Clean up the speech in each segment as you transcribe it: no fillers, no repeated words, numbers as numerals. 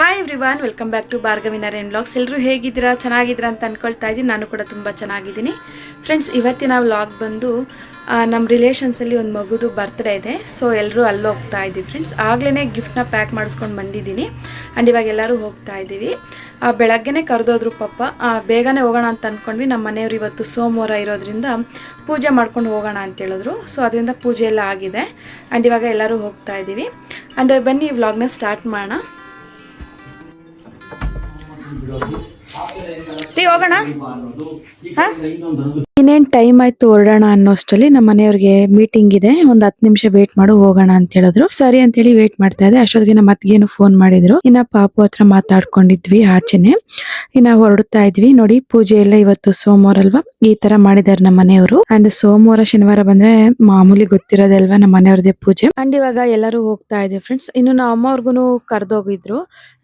Hi everyone, welcome back to Bhargavi Naren vlogs. ಎಲ್ಲರೂ ಹೇಗಿದ್ದೀರಾ? ಚೆನ್ನಾಗಿದ್ದೀರಾ ಅಂತ ಅಂದ್ಕೊಳ್ತಾ ಇದ್ದೀನಿ. ನಾನು ಕೂಡ ತುಂಬ ಚೆನ್ನಾಗಿದ್ದೀನಿ ಫ್ರೆಂಡ್ಸ್. ಇವತ್ತಿನ ವ್ಲಾಗ್ ಬಂದು ನಮ್ಮ ರಿಲೇಷನ್ಸಲ್ಲಿ ಒಂದು ಮಗುದು ಬರ್ತ್ಡೇ ಇದೆ. ಸೊ ಎಲ್ಲರೂ ಅಲ್ಲಿ ಹೋಗ್ತಾ ಇದ್ದೀವಿ ಫ್ರೆಂಡ್ಸ್. ಆಗಲೇ ಗಿಫ್ಟ್ನ ಪ್ಯಾಕ್ ಮಾಡಿಸ್ಕೊಂಡು ಬಂದಿದ್ದೀನಿ ಆ್ಯಂಡ್ ಇವಾಗ ಎಲ್ಲರೂ ಹೋಗ್ತಾ ಇದ್ದೀವಿ. ಬೆಳಗ್ಗೆನೇ ಕರೆದೋದ್ರು ಪಾಪ. ಬೇಗನೆ ಹೋಗೋಣ ಅಂತ ಅಂದ್ಕೊಂಡ್ವಿ. ನಮ್ಮ ಮನೆಯವರು ಇವತ್ತು ಸೋಮವಾರ ಇರೋದ್ರಿಂದ ಪೂಜೆ ಮಾಡ್ಕೊಂಡು ಹೋಗೋಣ ಅಂತ ಹೇಳಿದ್ರು. ಸೊ ಅದರಿಂದ ಪೂಜೆ ಎಲ್ಲ ಆಗಿದೆ ಆ್ಯಂಡ್ ಇವಾಗ ಎಲ್ಲರೂ ಹೋಗ್ತಾ ಇದ್ದೀವಿ. ಆ್ಯಂಡ್ ಬನ್ನಿ ವ್ಲಾಗ್ನ ಸ್ಟಾರ್ಟ್ ಮಾಡೋಣ. ಹೋಗೋಣ. ಇನ್ನೇನು ಟೈಮ್ ಆಯ್ತು ಹೊರಡೋಣ ಅನ್ನೋಷ್ಟರಲ್ಲಿ ನಮ್ಮ ಮನೆಯವ್ರಿಗೆ ಮೀಟಿಂಗ್ ಇದೆ, ಒಂದು 10 ನಿಮಿಷ ವೇಟ್ ಮಾಡು ಹೋಗೋಣ ಅಂತ ಹೇಳಿದ್ರು. ಸರಿ ಅಂತೇಳಿ ವೇಟ್ ಮಾಡ್ತಾ ಇದ್ದೆ. ಅಷ್ಟೊತ್ತಿಗೆ ನಮ್ಮ ಅತ್ತಿಗೆನು ಫೋನ್ ಮಾಡಿದ್ರು. ಇನ್ನ ಪಾಪು ಹತ್ರ ಮಾತಾಡ್ಕೊಂಡಿದ್ವಿ ಆಚೆನೆ. ಇನ್ನ ಹೊರಡ್ತಾ ಇದ್ವಿ. ನೋಡಿ, ಪೂಜೆ ಎಲ್ಲ ಇವತ್ತು ಸೋಮವಾರ ಅಲ್ವಾ, ಈ ತರ ಮಾಡಿದಾರೆ ನಮ್ಮ ಮನೆಯವರು. ಅಂಡ್ ಸೋಮವಾರ ಶನಿವಾರ ಬಂದ್ರೆ ಮಾಮೂಲಿ ಗೊತ್ತಿರೋದೇ ಅಲ್ವಾ ನಮ್ಮ ಮನೆಯವ್ರದೇ ಪೂಜೆ. ಅಂಡ್ ಇವಾಗ ಎಲ್ಲರೂ ಹೋಗ್ತಾ ಇದ್ದೀವಿ ಫ್ರೆಂಡ್ಸ್. ಇನ್ನು ನಮ್ಮ ಅಮ್ಮವ್ರಿಗೂ ಕರ್ದೋಗಿದ್ರು.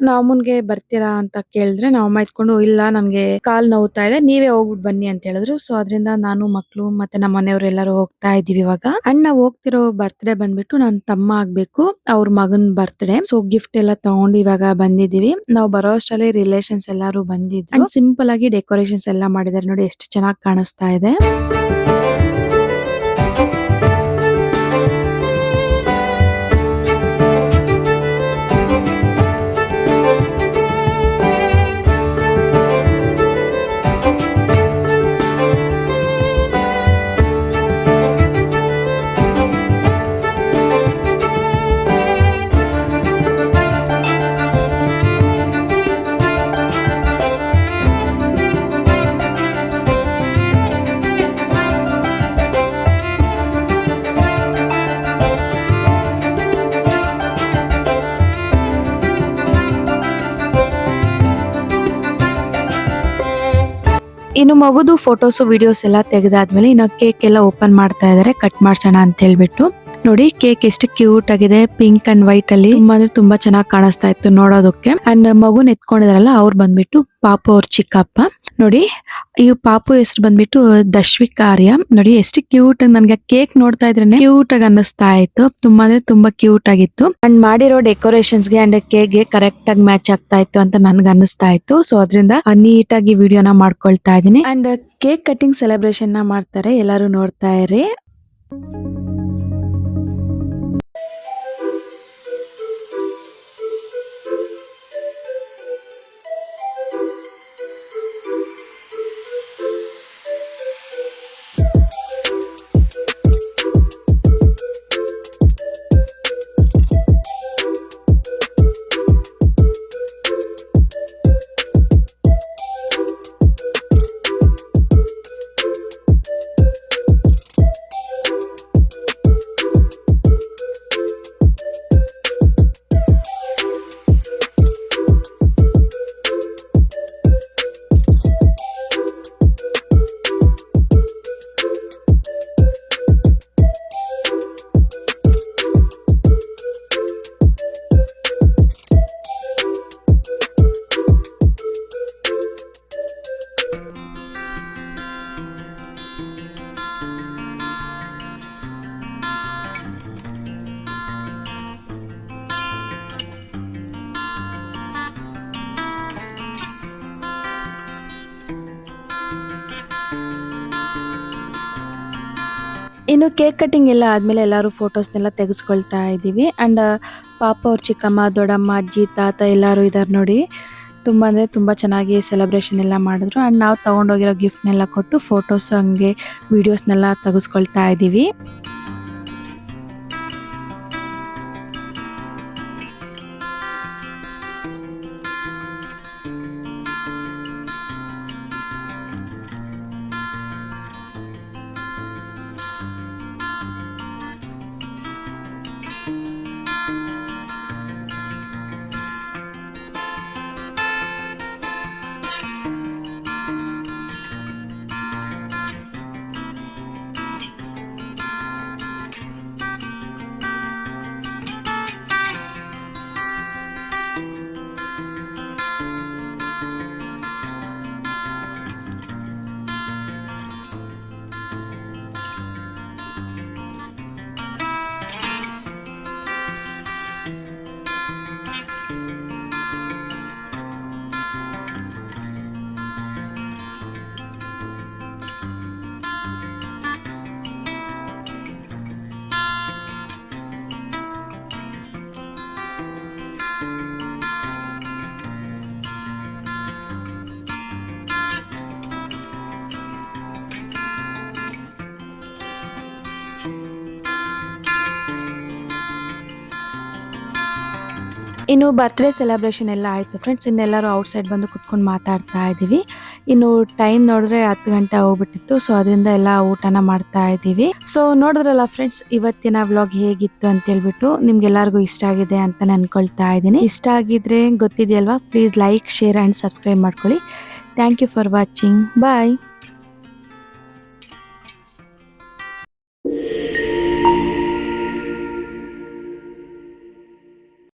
ನಮ್ಮ ಅಮ್ಮನ್ಗೆ ಬರ್ತೀರಾ ಅಂತ ಕೇಳಿದ್ರೆ ನಮ್ಮ ಅಮ್ಮ ಇಟ್ಕೊಂಡು, ಇಲ್ಲ ನನ್ಗೆ ಕಾಲ್ ನೋವ್ತಾ ಇದೆ, ನೀವೇ ಹೋಗ್ಬಿಟ್ಟು ಬನ್ನಿ ಅಂತ ಹೇಳಿದ್ರು. ಸೊ ಅದರಿಂದ ನಾನು, ಮಕ್ಳು ಮತ್ತೆ ನಮ್ಮ ಮನೆಯವರು ಎಲ್ಲರೂ ಹೋಗ್ತಾ ಇದೀವಿ ಇವಾಗ. ಅಣ್ಣ ಹೋಗ್ತಿರೋ ಬರ್ತ್ಡೇ ಬಂದ್ಬಿಟ್ಟು ನನ್ನ ತಮ್ಮ ಆಗ್ಬೇಕು, ಅವ್ರ ಮಗನ್ ಬರ್ತ್ಡೇ. ಸೊ ಗಿಫ್ಟ್ ಎಲ್ಲ ತಗೊಂಡು ಇವಾಗ ಬಂದಿದೀವಿ. ನಾವು ಬರೋ ಅಷ್ಟರಲ್ಲಿ ರಿಲೇಷನ್ಸ್ ಎಲ್ಲಾರು ಬಂದಿದ್ರು. ಸಿಂಪಲ್ ಆಗಿ ಡೆಕೋರೇಷನ್ಸ್ ಎಲ್ಲ ಮಾಡಿದಾರೆ. ನೋಡಿ ಎಷ್ಟು ಚೆನ್ನಾಗಿ ಕಾಣಿಸ್ತಾ ಇದೆ. ಇನ್ನು ಮಗುದು ಫೋಟೋಸ್ ವಿಡಿಯೋಸ್ ಎಲ್ಲ ತೆಗೆದಾದ್ಮೇಲೆ ಇನ್ನು ಕೇಕ್ ಎಲ್ಲ ಓಪನ್ ಮಾಡ್ತಾ ಇದಾರೆ, ಕಟ್ ಮಾಡ್ಸೋಣ ಅಂತ ಹೇಳ್ಬಿಟ್ಟು. ನೋಡಿ ಕೇಕ್ ಎಷ್ಟು ಕ್ಯೂಟ್ ಆಗಿದೆ, ಪಿಂಕ್ ಅಂಡ್ ವೈಟ್ ಅಲ್ಲಿ. ತುಂಬಾ ಅಂದ್ರೆ ತುಂಬಾ ಚೆನ್ನಾಗಿ ಕಾಣಿಸ್ತಾ ಇತ್ತು ನೋಡೋದಕ್ಕೆ. ಅಂಡ್ ಮಗುನ್ ಎತ್ಕೊಂಡಿದಾರಲ್ಲ ಅವ್ರು ಬಂದ್ಬಿಟ್ಟು ಪಾಪು ಅವ್ರ ಚಿಕ್ಕಪ್ಪ. ನೋಡಿ ಈ ಪಾಪು ಹೆಸರು ಬಂದ್ಬಿಟ್ಟು ದಶ್ವಿಕ್ ಆರ್ಯ. ನೋಡಿ ಎಷ್ಟು ಕ್ಯೂಟ್. ನನ್ಗೆ ಕೇಕ್ ನೋಡ್ತಾ ಇದ್ರೇನೆ ಕ್ಯೂಟ್ ಆಗಿ ಅನ್ನಿಸ್ತಾ ಇತ್ತು. ತುಂಬಾ ಅಂದ್ರೆ ತುಂಬಾ ಕ್ಯೂಟ್ ಆಗಿತ್ತು. ಅಂಡ್ ಮಾಡಿರೋ ಡೆಕೋರೇಷನ್ಸ್ ಗೆ ಅಂಡ್ ಕೇಕ್ ಗೆ ಕರೆಕ್ಟ್ ಆಗಿ ಮ್ಯಾಚ್ ಆಗ್ತಾ ಇತ್ತು ಅಂತ ನನ್ಗೆ ಅನ್ನಿಸ್ತಾ ಇತ್ತು. ಸೊ ಅದರಿಂದ ನೀಟಾಗಿ ವಿಡಿಯೋನ ಮಾಡ್ಕೊಳ್ತಾ ಇದೀನಿ. ಅಂಡ್ ಕೇಕ್ ಕಟಿಂಗ್ ಸೆಲೆಬ್ರೇಷನ್ ನ ಮಾಡ್ತಾರೆ, ಎಲ್ಲಾರು ನೋಡ್ತಾ ಇರಿ. ಇನ್ನು ಕೇಕ್ ಕಟಿಂಗ್ ಎಲ್ಲ ಆದ್ಮೇಲೆ ಎಲ್ಲರೂ ಫೋಟೋಸ್ನೆಲ್ಲ ತೆಗೆಸ್ಕೊಳ್ತಾ ಇದ್ದೀವಿ. ಅಂಡ್ ಪಾಪ ಅವ್ರ ಚಿಕ್ಕಮ್ಮ, ದೊಡ್ಡಮ್ಮ, ಅಜ್ಜಿ, ತಾತ ಎಲ್ಲರೂ ಇದ್ದಾರೆ ನೋಡಿ. ತುಂಬ ಅಂದರೆ ತುಂಬ ಚೆನ್ನಾಗಿ ಸೆಲೆಬ್ರೇಷನ್ ಎಲ್ಲ ಮಾಡಿದ್ರು. ಅಂಡ್ ನಾವು ತೊಗೊಂಡೋಗಿರೋ ಗಿಫ್ಟ್ನೆಲ್ಲ ಕೊಟ್ಟು ಫೋಟೋಸ್ ಹಂಗೆ ವೀಡಿಯೋಸ್ನೆಲ್ಲ ತೆಗೆಸ್ಕೊಳ್ತಾ ಇದ್ದೀವಿ. ಇನ್ನು ಬರ್ತ್ಡೇ ಸೆಲೆಬ್ರೇಷನ್ ಎಲ್ಲ ಆಯಿತು ಫ್ರೆಂಡ್ಸ್. ಇನ್ನೆಲ್ಲರೂ ಔಟ್ಸೈಡ್ ಬಂದು ಕುತ್ಕೊಂಡು ಮಾತಾಡ್ತಾ ಇದ್ದೀವಿ. ಇನ್ನು ಟೈಮ್ ನೋಡಿದ್ರೆ 10 ಗಂಟೆ ಹೋಗ್ಬಿಟ್ಟಿತ್ತು. ಸೊ ಅದರಿಂದ ಎಲ್ಲ ಊಟನ ಮಾಡ್ತಾ ಇದ್ದೀವಿ. ಸೊ ನೋಡಿದ್ರಲ್ಲ ಫ್ರೆಂಡ್ಸ್, ಇವತ್ತಿನ ವ್ಲಾಗ್ ಹೇಗಿತ್ತು ಅಂತ ಹೇಳ್ಬಿಟ್ಟು ನಿಮ್ಗೆಲ್ಲರಿಗೂ ಇಷ್ಟ ಆಗಿದೆ ಅಂತ ಅನ್ಕೊಳ್ತಾ ಇದ್ದೀನಿ. ಇಷ್ಟ ಆಗಿದ್ರೆ ಗೊತ್ತಿದೆಯಲ್ವಾ, please like, share and subscribe ಮಾಡ್ಕೊಳ್ಳಿ. Thank you for watching. Bye.